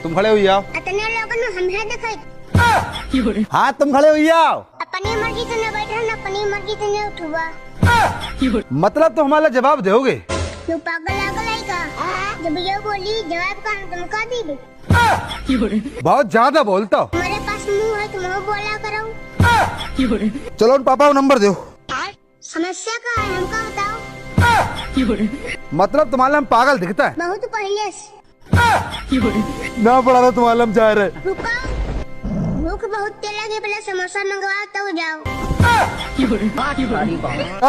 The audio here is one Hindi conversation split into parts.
तुम खड़े हुई आओ। अतने लोगन में हम है देखै। हाँ तुम खड़े हुई आओ। अपनी मर्जी से न बैठा न अपनी मर्जी से न उठवा। मतलब तुम हमारा जवाब दोगे? तू पागल लागल है का? जब ये बोली जवाब का तुम का दी? बहुत ज्यादा बोलता हो। हमारे पास मुंह है तुम वो बोला करो। चलो उन पापा को नंबर दो। समस्या का है हमका बताओ। मतलब तुम्हारा हम पागल दिखता है? बहुत पहले से। ना पड़ा था तुम्हारा हम जा रहे। रुको, भूख बहुत तेज लगी, पहले समोसा मंगवा तो जाओ।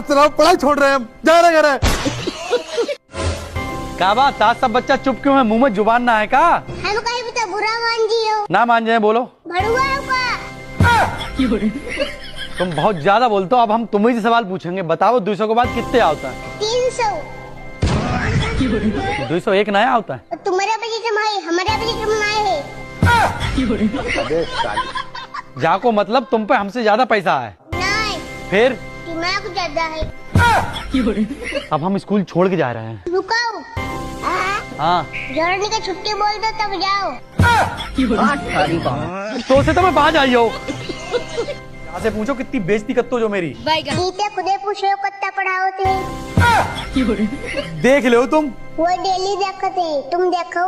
चलो पढ़ाई छोड़ रहे हैं हम, जा रहे घर। क्या बात आज सब बच्चा चुप क्यों है? मुंह में जुबान ना है का? हम कहीं भी तो बुरा मान जियो। ना मान जाए बोलो। भड़ुआ का। तुम बहुत ज्यादा बोलते हो। अब हम तुम्हें से सवाल पूछेंगे, बताओ 200 के बाद कितने आता है? 300। 201 नया होता है। तुम्हारे बजे जमाए हमारे बजे जमाए है। जाको मतलब तुम पे हमसे ज्यादा पैसा है? नहीं, फिर दिमाग ज्यादा है। अब हम स्कूल छोड़ के जा रहे हैं। रुको, हाँ जोड़ने की छुट्टी बोल दो तब जाओ। तो से तो मैं बाहर आई हो। यहाँ से पूछो कितनी बेइज्जती करते हो जो मेरी। सीते खुदे पूछो कितना पढ़ाओ थे। देख लो तुम। वो डेली देखते तुम देखो।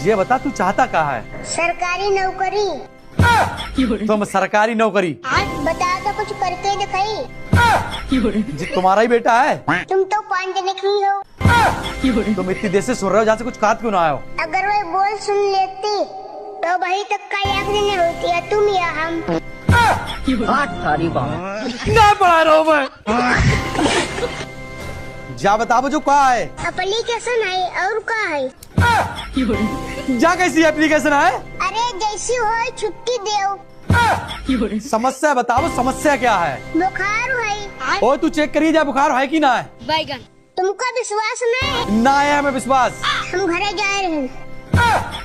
ये बता तू चाहता कहाँ है? सरकारी नौकरी। तुम सरकारी नौकरी बता तो कुछ करके दिखाई। जी तुम्हारा ही बेटा है। तुम तो पांच निकली हो। तुम इतनी देर से सुन रहे हो, जहाँ से कुछ काट क्यों ना आए हो? अगर वो बोल सुन लेती तो भाई तक का याद नहीं होती है तुम या हम। ना पढ़ा रहा हूँ मैं। जा बता जो कहा है। एप्लीकेशन है और का है? जा कैसी एप्लीकेशन है? अरे जैसी हो छुट्टी दो। समस्या बताओ, समस्या क्या है? बुखार है। ओ तू चेक करिए जा बुखार है कि ना है। बैगन तुमको विश्वास नहीं? ना है हमें विश्वास। हम घरे जा रहे हैं।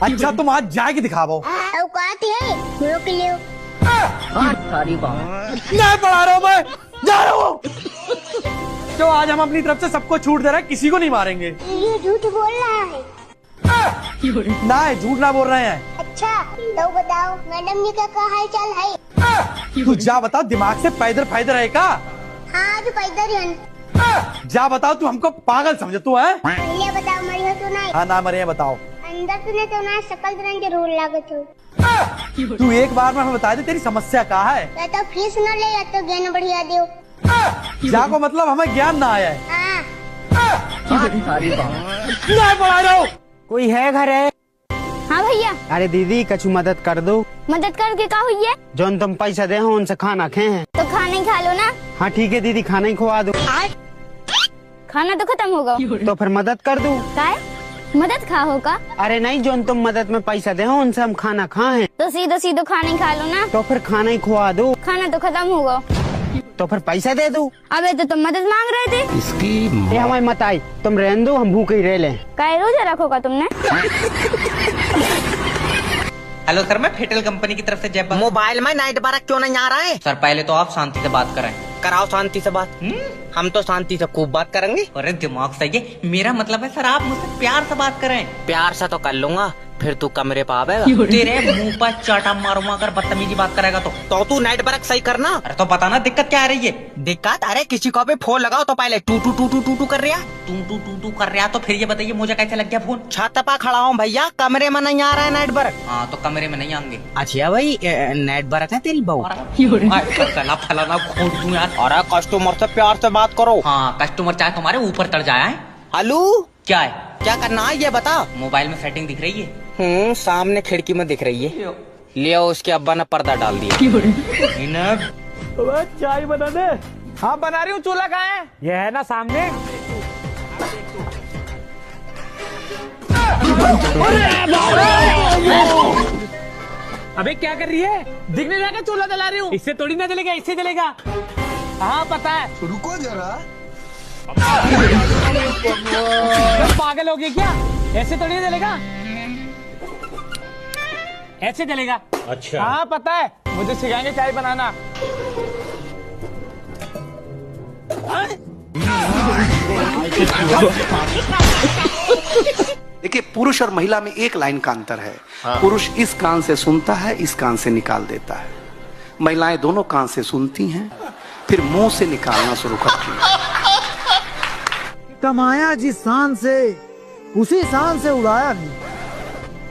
अच्छा तुम आज जाके दिखाओ। औकात है रोक लियो। नहीं पढ़ा रहा हूँ मैं, जा रहा हूँ। तो आज हम अपनी तरफ से सबको छूट दे रहे हैं, किसी को नहीं मारेंगे। ये झूठ बोल रहा है। ना है झूठ ना बोल रहे हैं। अच्छा तो बताओ मैडम जी का हाल चाल है? तू जा बताओ दिमाग से पैदल फायदा है का? हाँ जो पैदल है। जा बताओ तू हमको पागल समझे तू है? पहले बताओ मरी हो तो नहीं? हाँ ना मरे हैं बताओ। अंदर सुने तो ना शकल तरह जरूर लागत हो। तू एक बार में हमें बता दे तेरी समस्या क्या है? या तो फीस न ले या तो ज्ञान बढ़िया दो। जा को मतलब हमें ज्ञान ना आया है। हाँ। नहीं पढ़ा रहा हूँ। कोई है घर है? हाँ भैया। अरे दीदी कछु मदद कर दो। मदद करके का हुई है? जोन तुम पैसा दे हो उनसे खाना खाए हैं। तो खाना ही खा लो ना। हाँ ठीक है दीदी खाना ही खुआ दो। खाना तो खत्म होगा। तो फिर मदद कर दो। काय? मदद खा होगा? अरे नहीं जोन तुम मदद में पैसा दे हो उनसे हम खाना खाए। तो सीधो सीधो खाना ही खा लो ना। तो फिर खाना ही खुआ दो। खाना तो खत्म होगा। तो फिर पैसा दे दो। अबे तो तुम मदद मांग रहे थे। ये हमारी मत आई, तुम रहने दो हम भूखे ही रह लें। काय रोजा रखोगा तुमने? हेलो सर, मैं फेटल कंपनी की तरफ से जय। मोबाइल में नाइट बारक क्यों नहीं आ रहा है? सर पहले तो आप शांति से बात करें। कराओ शांति से बात। हम तो शांति से खूब बात करेंगे। अरे दिमाग सही है, मेरा मतलब है सर आप मुझसे प्यार से बात करें। प्यार से तो कर लूंगा, फिर तू कमरे पे आवेगा। तेरे मुंह पर चाटा मारूंगा अगर बदतमीजी बात करेगा तो तू नाइट बारक सही करना। अरे तो बताना दिक्कत क्या आ रही है? दिक्कत? अरे किसी को भी फोन लगाओ तो पहले two two two two two two कर रहा। टू कर रहा तो फिर ये बताइए मुझे कैसे लग गया फोन? छत पे खड़ा हूँ भैया, कमरे में नहीं आ रहा है नाइट बारक। हाँ तो कमरे में नहीं आएंगे। अच्छा भाई नाइट बारक है तेरी बहू? चला फलाना खोल दूं यार। अरे कस्टमर से प्यार से बात करो। हाँ कस्टमर चाहे तुम्हारे ऊपर चढ़ जाए। हेलो क्या है? क्या करना है ये बता। मोबाइल में सेटिंग दिख रही है? सामने खिड़की में दिख रही है। लियो उसके अब्बा ने पर्दा डाल दिया। चाय बना दे। हाँ बना रही हूँ, चूल्हा कहाँ है? ये है ना सामने। अबे क्या कर रही है? दिखने जाकर चूल्हा जला रही हूँ। इससे थोड़ी ना जलेगा, इससे जलेगा। हाँ पता है। रुको जरा। पागल हो गए क्या? ऐसे थोड़ी ना जलेगा, ऐसे जलेगा। अच्छा हाँ पता है, मुझे सिखाएंगे चाय बनाना। देखिए, पुरुष और महिला में एक लाइन का अंतर है। पुरुष इस कान से सुनता है, इस कान से निकाल देता है। महिलाएं दोनों कान से सुनती हैं, फिर मुंह से निकालना शुरू करती हैं। कमाया जिस शान से, उसी शान से उड़ाया भी।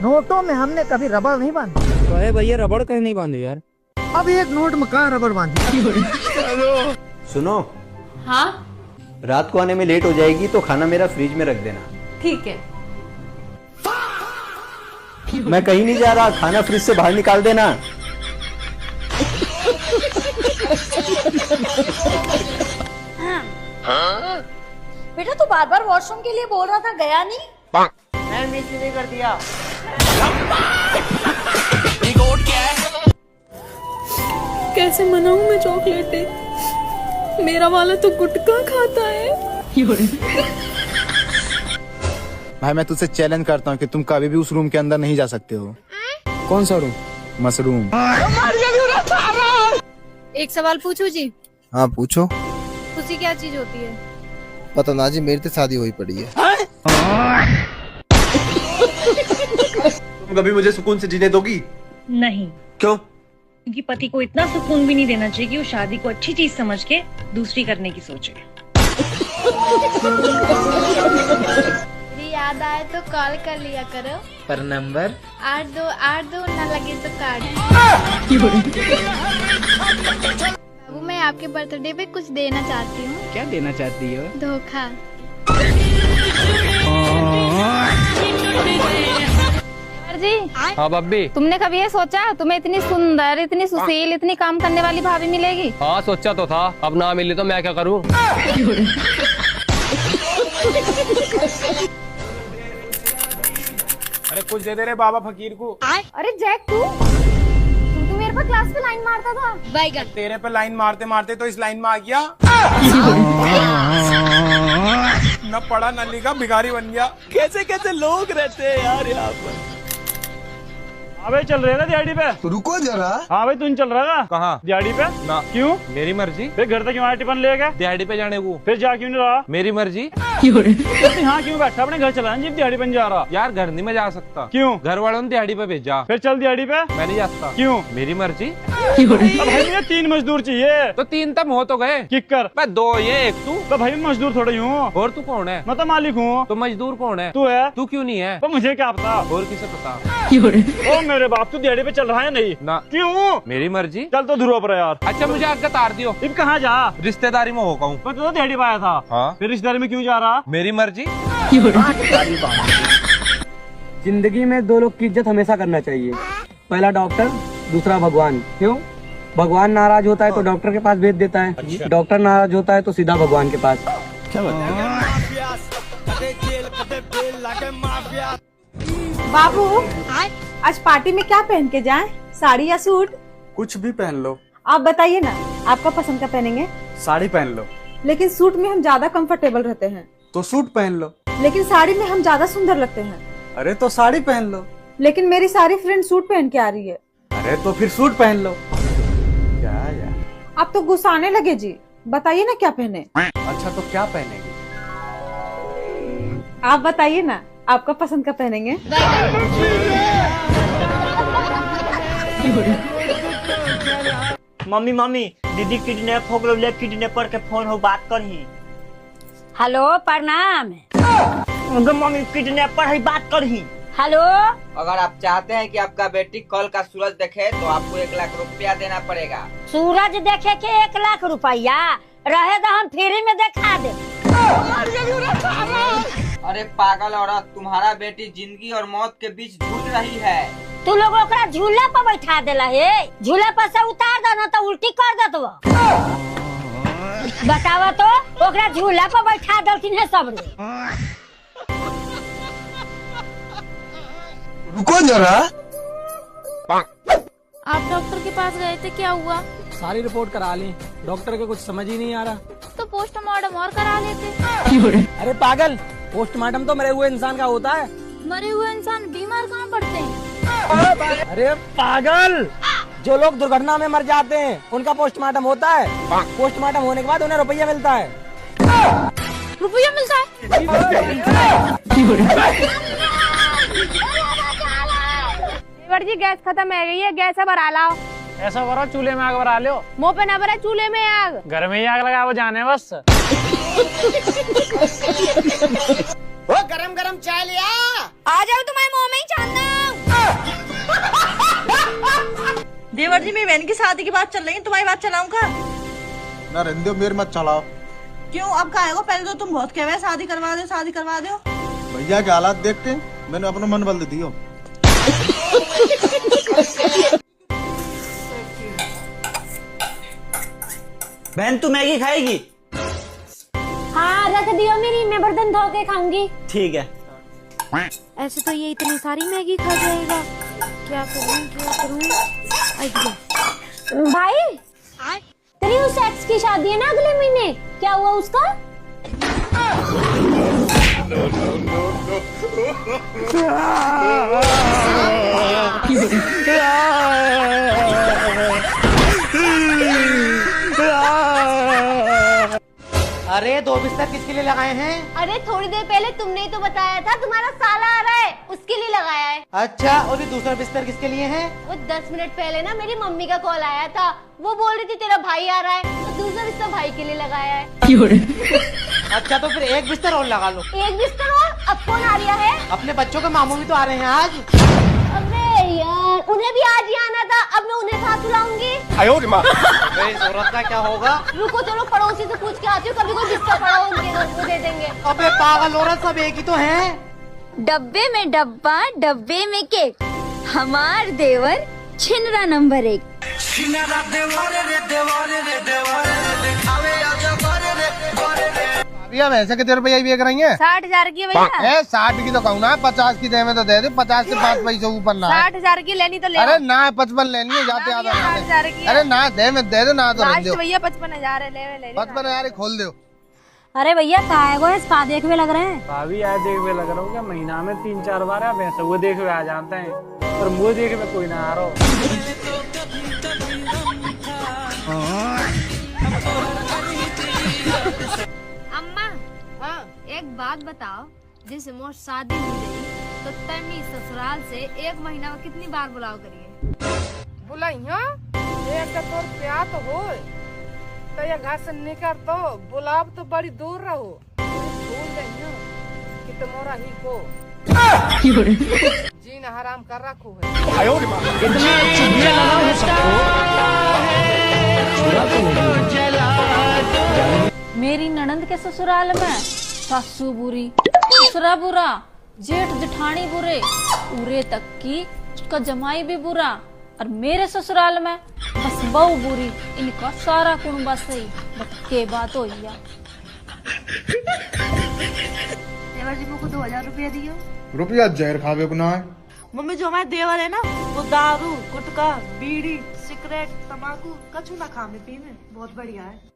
नोटों में हमने कभी रबड़ नहीं बांधी। तो भैया रबड़ कहीं नहीं बांधे यार। अब एक नोट में कहाँ रबड़ बांधी। सुनो, हाँ रात को आने में लेट हो जाएगी तो खाना मेरा फ्रिज में रख देना। ठीक है। मैं कहीं नहीं जा रहा, खाना फ्रिज से बाहर निकाल देना। बेटा तू बार बार वॉशरूम के लिए बोल रहा था, गया नहीं? मैं मिस नहीं कर दिया। कैसे मनाऊं मैं चॉकलेट? मेरा वाला तो गुटखा खाता है। भाई मैं तुझसे चैलेंज करता हूँ कि तुम कभी भी उस रूम के अंदर नहीं जा सकते हो। कौन सा रूम? मशरूम। एक सवाल पूछूं जी? हाँ पूछो। खुशी क्या चीज होती है? पता ना जी, मेरी तो शादी हुई पड़ी है। तुम कभी मुझे सुकून से जीने दोगी? नहीं, क्यों? क्योंकि पति को इतना सुकून भी नहीं देना चाहिए कि वो शादी को अच्छी चीज समझ के दूसरी करने की सोचे। याद आए तो कॉल कर लिया करो। पर नंबर 8282 न लगे तो कार्ड। बाबू मैं आपके बर्थडे पे कुछ देना चाहती हूँ। क्या देना चाहती हो? धोखा। जी हाँ बब्बी, तुमने कभी ये सोचा तुम्हें इतनी सुंदर, इतनी सुशील, इतनी काम करने वाली भाभी मिलेगी? हाँ सोचा तो था, अब ना मिली तो मैं क्या करूँ। अरे कुछ दे दे रे बाबा फकीर को। अरे जैक तू मेरे पर क्लास पे लाइन मारता था। बैगन। तेरे पे लाइन मारते मारते तो इस लाइन में आ गया। न पढ़ा न लिखा, भिखारी बन गया। कैसे कैसे लोग रहते हैं यार यहाँ पर। हाँ भाई चल रहे ना दिहाड़ी पे। रुको जरा। हाँ भाई तुम चल रहा था कहाँ? दिहाड़ी पे ना। क्यों? मेरी मर्जी। फिर घर तक क्यों आया टिफिन ले गए? दिहाड़ी पे जाने को। फिर जा क्यों नहीं रहा? मेरी मर्जी। यहाँ क्यों बैठा? अपने घर चला जीप दिहाड़ी पे नहीं जा रहा। यार घर नहीं मैं जा सकता। क्यों? घर वालों ने दिहाड़ी पे भेजा। फिर चल दिहाड़ी पे। मैं नहीं जा सकता। क्यों? मेरी मर्जी। अब भाई मुझे 3 मजदूर चाहिए। तो 3 तब हो तो गए। किक कर। मैं 2 ये 1 तू। तो भाई मैं मजदूर थोड़ा ही हूँ। और तू कौन है? मैं तो मालिक हूँ। तो मजदूर कौन है? तू है। तू क्यों नहीं है? तो मुझे क्या पता? और किसे पता? ओ मेरे बाप, तू दिहाड़ी पे चल रहा है नहीं? ना। क्यों? मेरी मर्जी। चल तो ध्रुव पर यार। अच्छा मुझे आगे तार दियो। अब कहाँ जा? रिश्तेदारी में होगा हूँ। मैं तो दिहाड़ी पे आया था। हाँ। फिर रिश्तेदारी में क्यों जा रहा? मेरी मर्जी। जिंदगी में 2 लोग की इज्जत हमेशा करना चाहिए। पहला डॉक्टर, दूसरा भगवान। क्यों? भगवान नाराज होता है तो डॉक्टर के पास भेज देता है, डॉक्टर नाराज होता है तो सीधा भगवान के पास। क्या बात है? बाबू आज पार्टी में क्या पहन के जाएं? साड़ी या सूट? कुछ भी पहन लो। आप बताइए ना, आपका पसंद का पहनेंगे? साड़ी पहन लो। लेकिन सूट में हम ज्यादा कंफर्टेबल रहते हैं। तो सूट पहन लो। लेकिन साड़ी में हम ज्यादा सुंदर लगते हैं। अरे तो साड़ी पहन लो। लेकिन मेरी सारी फ्रेंड सूट पहन के आ रही है। अरे तो फिर सूट पहन लो। क्या यार? आप तो गुस्साने लगे जी, बताइए ना क्या पहने? अच्छा तो क्या पहनेगी? आप बताइए ना, आपका पसंद का पहनेंगे? मम्मी मम्मी दीदी किडनैप हो गए, किडनैपर के फोन हो, बात करही। हेलो प्रणाम। मम्मी किडनैपर है, बात करही। हेलो। अगर आप चाहते हैं कि आपका बेटी कल का सूरज देखे तो आपको 1 लाख रुपया देना पड़ेगा। सूरज देखे के 1 लाख रुपया रहे तो हम फ्री में दिखा दे। अरे पागल औरत, तुम्हारा बेटी जिंदगी और मौत के बीच जूझ रही है। तू लोग ओकरा झूला पर बैठा देला है, झूला पर से उतार देना तो उल्टी कर देत वो। बतावा तो ओकरा झूला पर बैठा देलथिन है सब रे। रुको जरा। आप डॉक्टर के पास गए थे, क्या हुआ? सारी रिपोर्ट करा ली, डॉक्टर के कुछ समझ ही नहीं आ रहा। तो पोस्टमार्टम और करा लेते। अरे पागल, पोस्टमार्टम तो मरे हुए इंसान का होता है। मरे हुए इंसान बीमार कहाँ पड़ते हैं? अरे पागल, जो लोग दुर्घटना में मर जाते हैं उनका पोस्टमार्टम होता है। पोस्टमार्टम होने के बाद उन्हें रुपया मिलता है। रुपया मिलता है? देवर जी गैस खत्म हो गई है, गैस भरा लाओ। ऐसा करो चूल्हे में आग भरा लो। मुँह पे ना भरा, चूल्हे में आग। घर में ही आग लगा वो जाने बस। वो गरम गरम चाय लिया। आ जाओ, तुम्हारे मुँह में ही छानना। देवर जी, मेरी बहन की शादी की बात चल रही है, तुम्हारी बात चलाऊंगा? ना रहने दो, मेरे मत चलाओ। क्यों, अब कहा पहले तो तुम बहुत कह रहे शादी करवा दो, शादी करवा दो। भैया के हालात देख के मैंने अपना मन बदल दिया। बहन तू मैगी खाएगी? हाँ रख दियो मेरी, मैं बर्तन धो के खाऊंगी। ठीक है। ऐसे तो ये इतनी सारी मैगी खा जाएगा, क्या करूं क्या करूं। भाई तेरी उस एक्स की शादी है ना अगले महीने, क्या हुआ उसका? अरे 2 बिस्तर किसके लिए लगाए हैं? अरे थोड़ी देर पहले तुमने ही तो बताया था तुम्हारा साला आ रहा है, उसके लिए लगाया है। अच्छा, और ये दूसरा बिस्तर किसके लिए है? वो 10 मिनट पहले ना मेरी मम्मी का कॉल आया था, वो बोल रही थी तेरा भाई आ रहा है, तो दूसरा बिस्तर भाई के लिए लगाया है। अच्छा, तो फिर एक बिस्तर और लगा लो। एक बिस्तर और? अब कौन आ रहा है? अपने बच्चों के मामू भी तो आ रहे हैं आज। अबे यार, उन्हें भी आज ही आना था, अब मैं उन्हें साथ लाऊंगी। इस औरत का क्या होगा? रुको चलो पड़ोसी से पूछ के आती हूँ, कभी कोई बिस्तर पड़ा हो उनके घर को दे देंगे। अबे पागल औरत, सब एक ही तो हैं। डब्बे में डब्बा, डब्बे में केक, हमार देवर छिनरा नंबर 1। भैया वैसे कितने रुपया बेच रही है? 60,000 की भैया। 60 की तो कहूँ ना, 50 की दे में तो दे दे, 50 से 5 पैसे ऊपर ना। 60,000 की लेनी तो ले। अरे ना 55 लेनी है, जाते आधा। 60,000 की। अरे ना दे में दे दो, ना तो रख दो। भैया 55,000 ले 55,000 खोल दो। अरे भैया काय गो स्पा देख में लग रहे हैं। भाभी यार देख में लग रहा हूँ क्या, महीना में 3-4 बार आप ऐसा वो देख में आ जाते हैं, पर मुँह देख में कोई ना आ रहा हो। अम्मा एक बात बताओ, जैसे मोर शादी हो गई तो तमी ससुराल से 1 महीना में कितनी बार बुलाओ करिए? बुलाइया एक तोर प्यार तो हो, तो ये घर से निकल तो बुलाब तो बड़ी दूर रहो, भूल जाइयो कि तुम्हारा ही को जीना हराम कर रखो है। मेरी ननंद के ससुराल में सासू बुरी, ससुरा बुरा, जेठ जेठानी बुरे, उरे तक की उसका जमाई भी बुरा, और मेरे ससुराल में बस बहू बुरी, इनका सारा कुनबा सही। बट के बात हो या देवर जी को 2,000 रुपया दियो। रुपया जहर खावे गुना है। मम्मी जो हमारे देवर है ना, वो दारू, गुटखा, बीड़ी, सिगरेट, तम्बाकू कछु ना खाने पीने, बहुत बढ़िया है।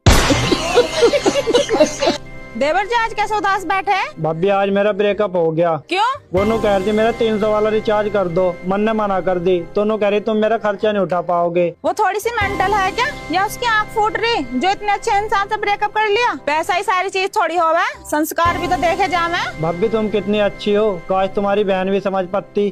देवर जी आज कैसे उदास बैठे हैं? भाभी आज मेरा ब्रेकअप हो गया। क्यों? वो नु कह रही थी मेरा 300 वाला रिचार्ज कर दो, मन ने मना कर दी, तो नु कह रही तुम मेरा खर्चा नहीं उठा पाओगे। वो थोड़ी सी मेंटल है क्या, या उसकी आँख फूट रही जो इतने अच्छे इंसान से ब्रेकअप कर लिया? पैसा ही सारी चीज थोड़ी होवे, संस्कार भी तो देखे जावे। भाभी तुम कितनी अच्छी हो, काश तुम्हारी बहन भी समझ पाती।